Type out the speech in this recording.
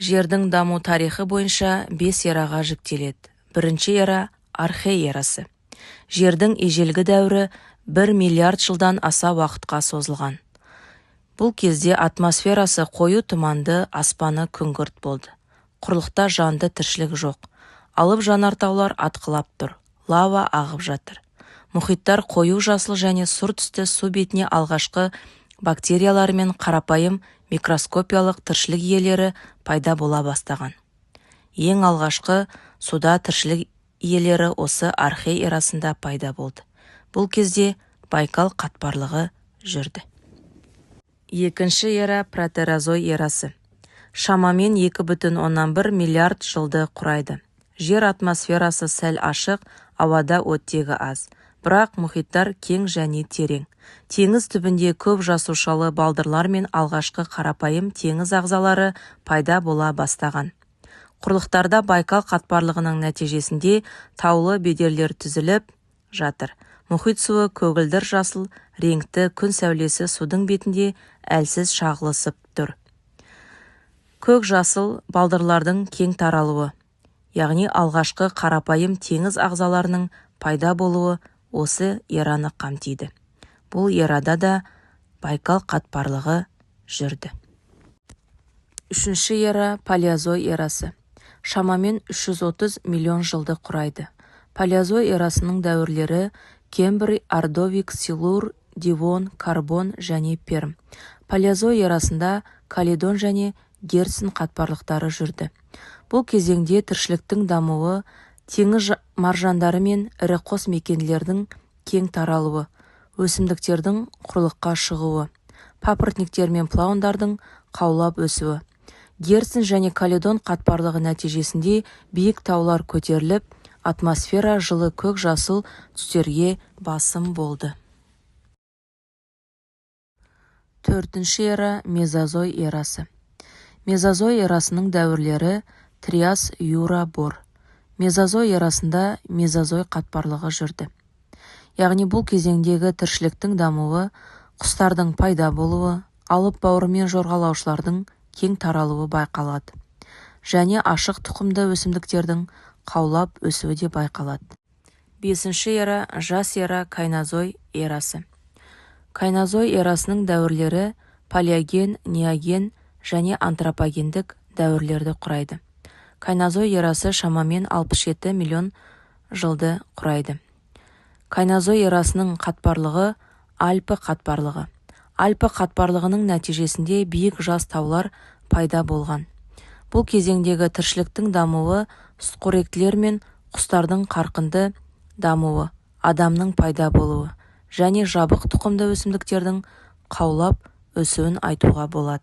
Жердің даму тарихы бойынша 5 эраға жіктеледі. Бірінші эра – Архей эрасы. Жердің ежелгі дәуірі 1 миллиард жылдан аса уақытқа созылған. Бұл кезде атмосферасы қою тұманды, аспаны күңгірт болды. Құрлықта жанды тіршілік жоқ. Алып жанартаулар атқылап тұр. Лава ағып жатыр. Мұхиттар қою жасыл және сұр түсті су бетіне алғашқы бактериялар мен қарапайым микроскопиялық тіршілік иелері пайда бола бастаған. Ең алғашқы суда тіршілік иелері осы Архей эрасында пайда болды. Бұл кезде Байкал қатпарлығы жүрді. Екінші эра Протерозой эрасы. Шамамен 2,1 миллиард жылды құрайды. Жер атмосферасы сәл ашық, ауада оттегі аз. Бірақ мұхиттар кең және терең. Теңіз түбінде көп жасушалы балдырлар мен алғашқы қарапайым теңіз ағзалары пайда бола бастаған. Құрлықтарда Байкал қатпарлығының нәтижесінде таулы бедерлер түзіліп жатыр. Мұхит суы көгілдір жасыл реңкті күн сәулесі судың бетінде әлсіз шағылысып тұр. Көк жасыл балдырлардың кең таралуы, яғни алғашқы қарапайым теңіз ағзаларының пайда болуы осы эраны қамтиды. Бұл эрада да Байкал қатпарлығы жүрді. Үшінші эра Палеозой эрасы. Шамамен 330 миллион жылды құрайды. Палеозой эрасының дәуірлері Кембрий, Ордовик, Силур, Дивон, Карбон және Перм. Палеозой эрасында Каледон және Герцин қатпарлықтары жүрді. Бұл кезеңде тіршіліктің дамуы, теңіз маржандары мен ірі қос мекендердің кең таралуы, өсімдіктердің құрлыққа шығуы, папоротниктер мен плаундардың қаулап өсуі. Герцин және Каледон қатпарлығы нәтижесінде биік таулар көтеріліп, атмосфера жылы көк жасыл түстерге басым болды. Төртінші эра Мезозой эрасы. Мезозой эрасының дәуірлері Триас, Юра, Бор. Мезозой эрасында Мезозой қатпарлығы жүрді. Яғни бұл кезеңдегі тіршіліктің дамуы, құстардың пайда болуы, алып бауырымен жорғалаушылардың кең таралуы байқалады. Және ашық тұқымды өсімдіктердің қаулап өсуі де байқалады. Бесінші эра жас эра Кайнозой эрасы. Кайнозой эрасының дәуірлері палеоген, неоген және антропогендік дәуірлерді құрайды. Кайнозой эрасы шамамен 67 миллион жылды құрайды. Кайнозой эрасының қатпарлығы Альпі қатпарлығы. Альпі қатпарлығының нәтижесінде биік жас таулар пайда болған. Бұл кезеңдегі тіршіліктің дамуы, сүтқоректілер мен құстардың қарқынды дамуы, адамның пайда болуы және жабық тұқымды өсімдіктердің қаулап өсуін айтуға болады.